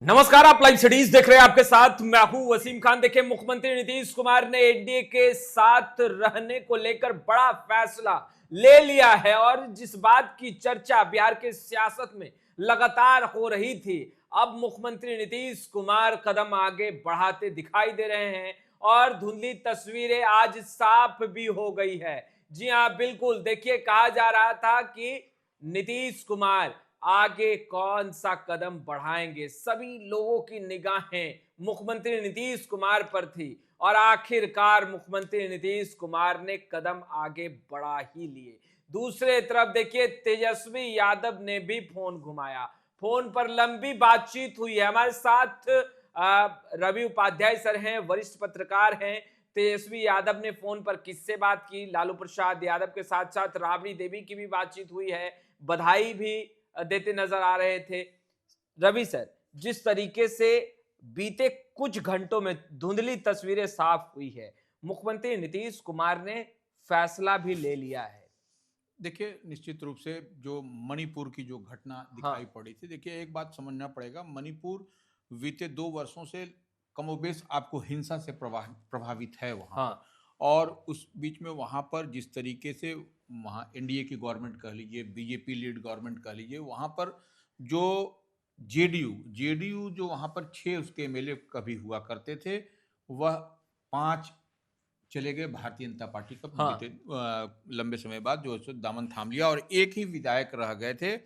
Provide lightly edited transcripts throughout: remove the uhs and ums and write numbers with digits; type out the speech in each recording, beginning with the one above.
नमस्कार, आप live studies देख रहे हैं। आपके साथ मैं हूं वसीम खान। देखिए, मुख्यमंत्री नीतीश कुमार ने एनडीए के साथ रहने को लेकर बड़ा फैसला ले लिया है और जिस बात की चर्चा बिहार के सियासत में लगातार हो रही थी, अब मुख्यमंत्री नीतीश कुमार कदम आगे बढ़ाते दिखाई दे रहे हैं और धुंधली तस्वीरें आज साफ भी हो गई है। जी हां, बिल्कुल। देखिए, कहा जा रहा था कि नीतीश कुमार आगे कौन सा कदम बढ़ाएंगे, सभी लोगों की निगाहें मुख्यमंत्री नीतीश कुमार पर थी और आखिरकार मुख्यमंत्री नीतीश कुमार ने कदम आगे बढ़ा ही लिए। दूसरे तरफ देखिए, तेजस्वी यादव ने भी फोन घुमाया। फोन पर लंबी बातचीत हुई है। हमारे साथ रवि उपाध्याय सर हैं, वरिष्ठ पत्रकार हैं। तेजस्वी यादव ने फोन पर किससे बात की, लालू प्रसाद यादव के साथ साथ राबड़ी देवी की भी बातचीत हुई है, बधाई भी देते नजर आ रहे थे। रवि सर, जिस तरीके से बीते कुछ घंटों में धुंधली तस्वीरें साफ हुई है, मुख्यमंत्री नीतीश कुमार ने फैसला भी ले लिया है। देखिए, निश्चित रूप से जो मणिपुर की जो घटना दिखाई पड़ी थी, देखिए एक बात समझना पड़ेगा, मणिपुर बीते 2 वर्षों से कमोबेश आपको हिंसा से प्रभावित है वहाँ पर। और उस बीच में वहाँ पर जिस तरीके से वहाँ एनडीए की गवर्नमेंट कह लीजिए, बीजेपी लीड गवर्नमेंट कह लीजिए, वहाँ पर जो जेडीयू जो वहाँ पर 6 उसके एमएलए कभी हुआ करते थे, वह 5 चले गए भारतीय जनता पार्टी का। बीते लंबे समय बाद जो है दामन थाम लिया और एक ही विधायक रह गए थे,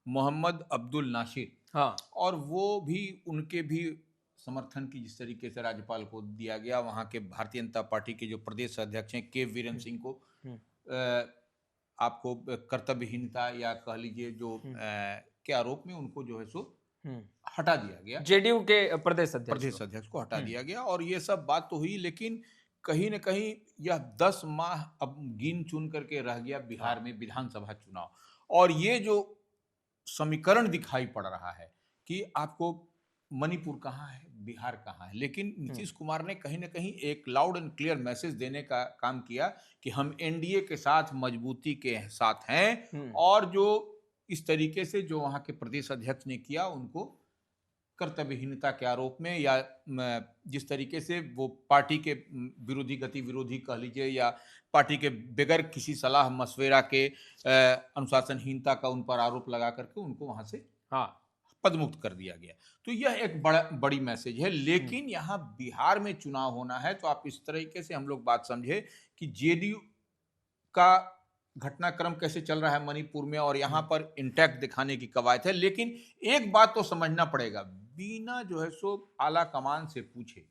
मोहम्मद अब्दुल नासिर। और वो भी उनके भी समर्थन की जिस तरीके से राज्यपाल को दिया गया, वहाँ के भारतीय जनता पार्टी के जो प्रदेश अध्यक्ष हैं के वीरेंद्र सिंह को आपको कर्तव्यहीनता या कह लीजिए जो के आरोप में उनको जो है सो हटा दिया गया। जेडीयू के प्रदेश अध्यक्ष को हटा दिया गया और ये सब बात तो हुई, लेकिन कहीं न कहीं यह 10 माह अब गिन चुन करके रह गया बिहार में विधानसभा चुनाव। और ये जो समीकरण दिखाई पड़ रहा है कि आपको मणिपुर कहाँ है, बिहार कहाँ है, लेकिन नीतीश कुमार ने कहीं न कहीं एक लाउड एंड क्लियर मैसेज देने का काम किया कि हम एनडीए के साथ मजबूती के साथ हैं। और जो इस तरीके से जो वहाँ के प्रदेश अध्यक्ष ने किया, उनको कर्तव्यहीनता के आरोप में या जिस तरीके से वो पार्टी के विरोधी कह लीजिए या पार्टी के बगैर किसी सलाह मशवरा के अनुशासनहीनता का उन पर आरोप लगा करके उनको वहां से पदमुक्त कर दिया गया। तो यह एक बड़ी मैसेज है। लेकिन यहाँ बिहार में चुनाव होना है तो आप इस तरीके से हम लोग बात समझे कि जेडीयू का घटनाक्रम कैसे चल रहा है मणिपुर में और यहाँ पर इंटैक्ट दिखाने की कवायद है। लेकिन एक बात तो समझना पड़ेगा, बिना जो है सो आला कमान से पूछे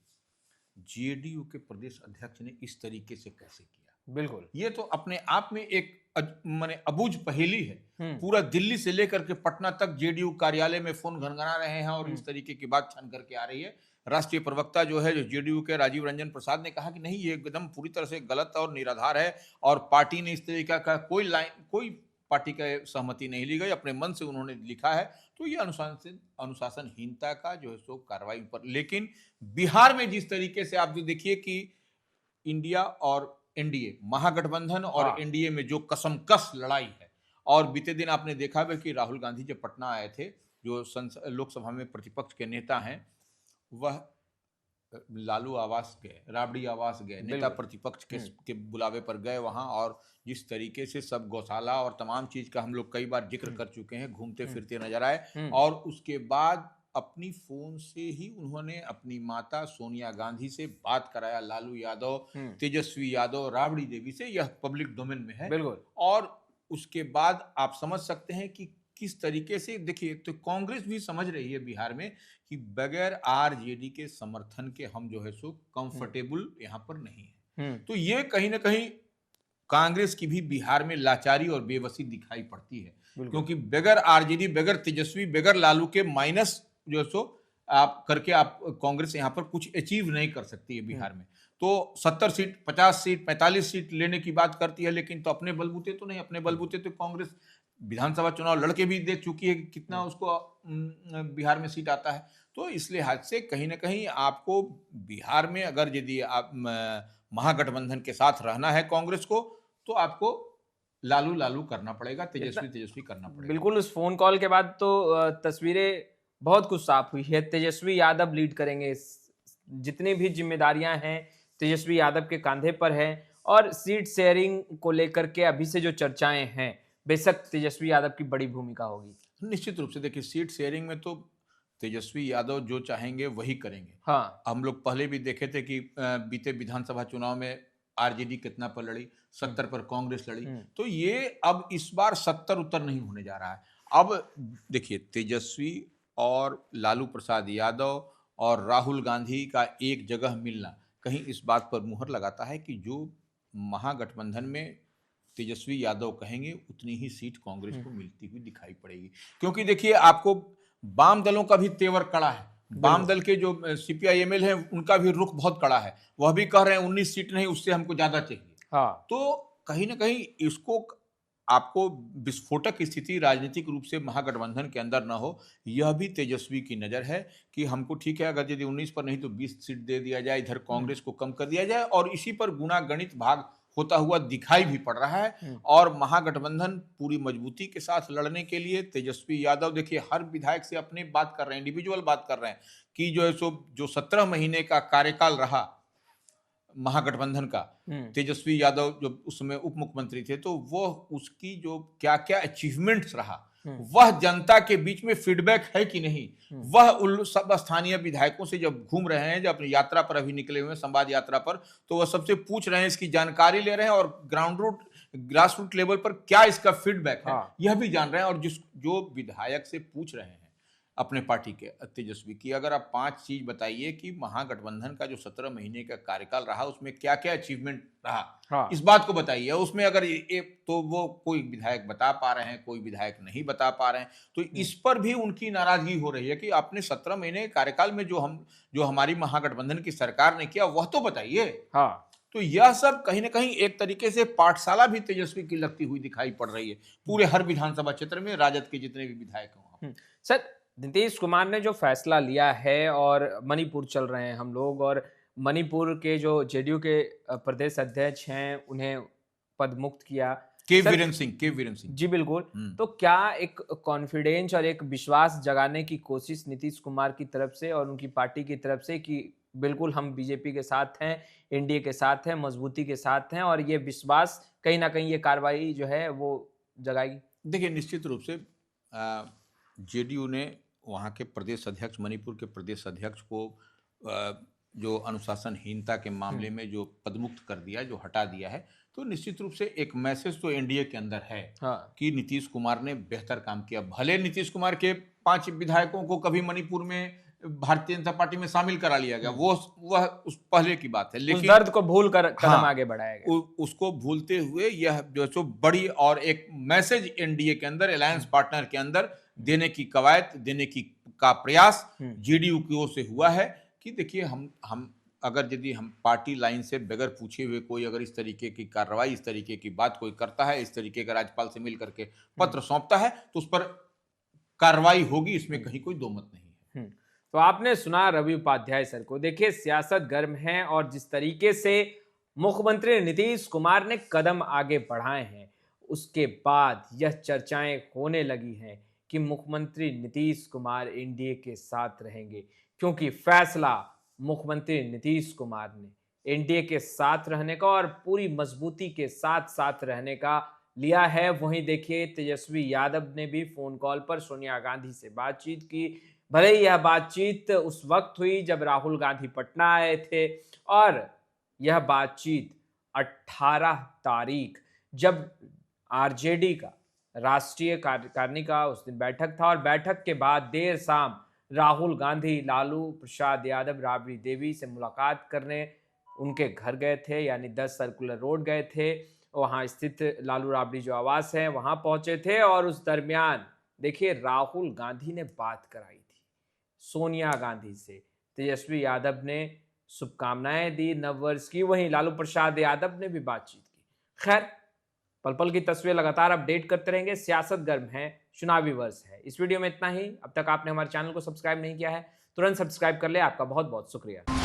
जेडीयू के प्रदेश अध्यक्ष ने इस तरीके से कैसे किया। बिल्कुल, ये तो अपने आप में एक माने अबूझ पहेली है। पूरा दिल्ली से लेकर के पटना तक जेडीयू कार्यालय में फोन घनघना रहे हैं और इस तरीके की बात छन करके आ रही है। राष्ट्रीय प्रवक्ता जो है, जो जेडीयू के राजीव रंजन प्रसाद ने कहा कि नहीं, ये एकदम पूरी तरह से गलत और निराधार है और पार्टी ने इस तरीके का कोई पार्टी का सहमति नहीं ली गई, अपने मन से उन्होंने लिखा है। तो ये अनुशासनहीनता का जो है सो कार्रवाई पर। लेकिन बिहार में जिस तरीके से आप जो देखिए कि इंडिया और एनडीए महागठबंधन और एनडीए में जो कसमकस लड़ाई है, और बीते दिन आपने देखा है कि राहुल गांधी जब पटना आए थे, जो लोकसभा में प्रतिपक्ष के नेता हैं, वह लालू आवास गए, राबड़ी आवास गए, नेता प्रतिपक्ष के बुलावे पर गए वहां। और जिस तरीके से सब गौशाला और तमाम चीज का हम लोग कई बार जिक्र कर चुके हैं, घूमते फिरते नजर आए। और उसके बाद अपनी फोन से ही उन्होंने अपनी माता सोनिया गांधी से बात कराया, लालू यादव, तेजस्वी यादव, राबड़ी देवी से। यह पब्लिक डोमेन में है। और उसके बाद आप समझ सकते हैं कि किस तरीके से, देखिए, तो कांग्रेस भी समझ रही है बिहार में कि बगैर आरजेडी के समर्थन के हम जो है सो कंफर्टेबल यहां पर नहीं है। तो ये कहीं ना कहीं कांग्रेस की भी बिहार में लाचारी और बेबसी दिखाई पड़ती है, क्योंकि बगैर आरजेडी, बगैर तेजस्वी, बगैर लालू के माइनस जो है सो आप करके आप कांग्रेस यहां पर कुछ अचीव नहीं कर सकती है बिहार में। तो 70 सीट, 50 सीट, 45 सीट लेने की बात करती है, लेकिन तो अपने बलबूते तो नहीं। अपने बलबूते तो कांग्रेस विधानसभा चुनाव लड़के भी देख चुकी है कि कितना उसको बिहार में सीट आता है। तो इस लिहाज से कहीं ना कहीं आपको बिहार में अगर यदि आप महागठबंधन के साथ रहना है कांग्रेस को, तो आपको लालू लालू करना पड़ेगा, तेजस्वी तेजस्वी करना पड़ेगा। बिल्कुल। उस फोन कॉल के बाद तो तस्वीरें बहुत कुछ साफ हुई है। तेजस्वी यादव लीड करेंगे, जितनी भी जिम्मेदारियां हैं तेजस्वी यादव के कांधे पर है। और सीट शेयरिंग को लेकर के अभी से जो चर्चाएं हैं, बेशक तेजस्वी यादव की बड़ी भूमिका होगी। निश्चित रूप से देखिए, सीट शेयरिंग में तो तेजस्वी यादव जो चाहेंगे वही करेंगे। हाँ, हम लोग पहले भी देखे थे कि बीते विधानसभा चुनाव में आरजेडी कितना पर लड़ी, 70 पर कांग्रेस लड़ी। तो ये अब इस बार 70 उत्तर नहीं होने जा रहा है। अब देखिए, तेजस्वी और लालू प्रसाद यादव और राहुल गांधी का एक जगह मिलना कहीं इस बात पर मुहर लगाता है कि जो महागठबंधन में तेजस्वी यादव कहेंगे उतनी ही सीट कांग्रेस को मिलती हुई दिखाई पड़ेगी। क्योंकि देखिए, आपको वाम दलों का भी तेवर कड़ा है। वाम दल के जो सीपीआईएमएल हैं उनका भी रुख बहुत कड़ा है। वह भी कह रहे हैं 19 सीट नहीं, उससे हमको ज्यादा चाहिए। हाँ। तो कहीं ना कहीं इसको आपको विस्फोटक स्थिति राजनीतिक रूप से महागठबंधन के अंदर ना हो, यह भी तेजस्वी की नजर है कि हमको ठीक है, अगर यदि 19 पर नहीं तो 20 सीट दे दिया जाए, इधर कांग्रेस को कम कर दिया जाए, और इसी पर गुणा गणित भाग होता हुआ दिखाई भी पड़ रहा है। और महागठबंधन पूरी मजबूती के साथ लड़ने के लिए तेजस्वी यादव, देखिए, हर विधायक से अपने बात कर रहे हैं, इंडिविजुअल बात कर रहे हैं कि जो है सो जो 17 महीने का कार्यकाल रहा महागठबंधन का, तेजस्वी यादव जो उस समय उप मुख्यमंत्री थे, तो वो उसकी जो क्या क्या अचीवमेंट्स रहा, वह जनता के बीच में फीडबैक है कि नहीं। वह उन सब स्थानीय विधायकों से जब घूम रहे हैं, जब अपनी यात्रा पर अभी निकले हुए हैं, संवाद यात्रा पर, तो वह सबसे पूछ रहे हैं, इसकी जानकारी ले रहे हैं और ग्रास रूट लेवल पर क्या इसका फीडबैक है, यह भी जान रहे हैं। और जो विधायक से पूछ रहे हैं अपने पार्टी के तेजस्वी की, अगर आप 5 चीज बताइए कि महागठबंधन का जो 17 महीने का कार्यकाल रहा उसमें क्या क्या अचीवमेंट रहा, इस बात को बताइए। उसमें अगर तो वो कोई विधायक बता पा रहे हैं, कोई विधायक नहीं बता पा रहे हैं, तो इस पर भी उनकी नाराजगी हो रही है कि आपने 17 महीने के कार्यकाल में जो हमारी महागठबंधन की सरकार ने किया वह तो बताइए। तो यह सब कहीं ना कहीं एक तरीके से पाठशाला भी तेजस्वी की लगती हुई दिखाई पड़ रही है पूरे हर विधानसभा क्षेत्र में, राजद के जितने भी विधायक हों। सर, नीतीश कुमार ने जो फैसला लिया है, और मणिपुर चल रहे हैं हम लोग, और मणिपुर के जो जेडीयू के प्रदेश अध्यक्ष हैं उन्हें पद मुक्त किया, के वीरेंद्र सिंह जी बिल्कुल। तो क्या एक कॉन्फिडेंस और एक विश्वास जगाने की कोशिश नीतीश कुमार की तरफ से और उनकी पार्टी की तरफ से कि बिल्कुल हम बीजेपी के साथ हैं, एनडीए के साथ हैं, मजबूती के साथ हैं, और ये विश्वास कहीं ना कहीं ये कार्रवाई जो है वो जगाएगी? देखिए, निश्चित रूप से जेडीयू ने वहाँ के प्रदेश अध्यक्ष, मणिपुर के प्रदेश अध्यक्ष को जो अनुशासनहीनता के मामले में जो पदमुक्त कर दिया, जो हटा दिया है, तो निश्चित रूप से एक मैसेज तो एनडीए के अंदर है कि नीतीश कुमार ने बेहतर काम किया। भले नीतीश कुमार के 5 विधायकों को कभी मणिपुर में भारतीय जनता पार्टी में शामिल करा लिया गया, वह उस पहले की बात है, लेकिन उस दर्द को भूल कर कदम आगे बढ़ाया गया। उसको भूलते हुए यह जो सो बड़ी और एक मैसेज एनडीए के अंदर, अलायंस पार्टनर के अंदर देने की कवायद, देने की का प्रयास जेडीयू की ओर से हुआ है कि देखिए, हम अगर यदि हम पार्टी लाइन से बगैर पूछे हुए कोई अगर इस तरीके की कार्रवाई, इस तरीके की बात कोई करता है, इस तरीके का राज्यपाल से मिल करके पत्र सौंपता है, तो उस पर कार्रवाई होगी, इसमें कहीं कोई दो मत नहीं है। तो आपने सुना रवि उपाध्याय सर को। देखिए, सियासत गर्म है, और जिस तरीके से मुख्यमंत्री नीतीश कुमार ने कदम आगे बढ़ाए हैं, उसके बाद यह चर्चाएं होने लगी हैं कि मुख्यमंत्री नीतीश कुमार एनडीए के साथ रहेंगे, क्योंकि फैसला मुख्यमंत्री नीतीश कुमार ने एनडीए के साथ रहने का और पूरी मजबूती के साथ साथ रहने का लिया है। वहीं देखिए, तेजस्वी यादव ने भी फोन कॉल पर सोनिया गांधी से बातचीत की। भले ही यह बातचीत उस वक्त हुई जब राहुल गांधी पटना आए थे, और यह बातचीत 18 तारीख जब आरजेडी का राष्ट्रीय कार्यकारिणी का उस दिन बैठक था, और बैठक के बाद देर शाम राहुल गांधी लालू प्रसाद यादव, राबड़ी देवी से मुलाकात करने उनके घर गए थे, यानी 10 सर्कुलर रोड गए थे। वहां स्थित लालू राबड़ी जो आवास है वहां पहुंचे थे, और उस दरमियान देखिए, राहुल गांधी ने बात कराई थी सोनिया गांधी से। तेजस्वी यादव ने शुभकामनाएं दी नववर्ष की, वहीं लालू प्रसाद यादव ने भी बातचीत की। खैर, पल पल की तस्वीर लगातार अपडेट करते रहेंगे। सियासत गर्म है, चुनावी वर्ष है। इस वीडियो में इतना ही। अब तक आपने हमारे चैनल को सब्सक्राइब नहीं किया है, तुरंत सब्सक्राइब कर ले। आपका बहुत बहुत शुक्रिया।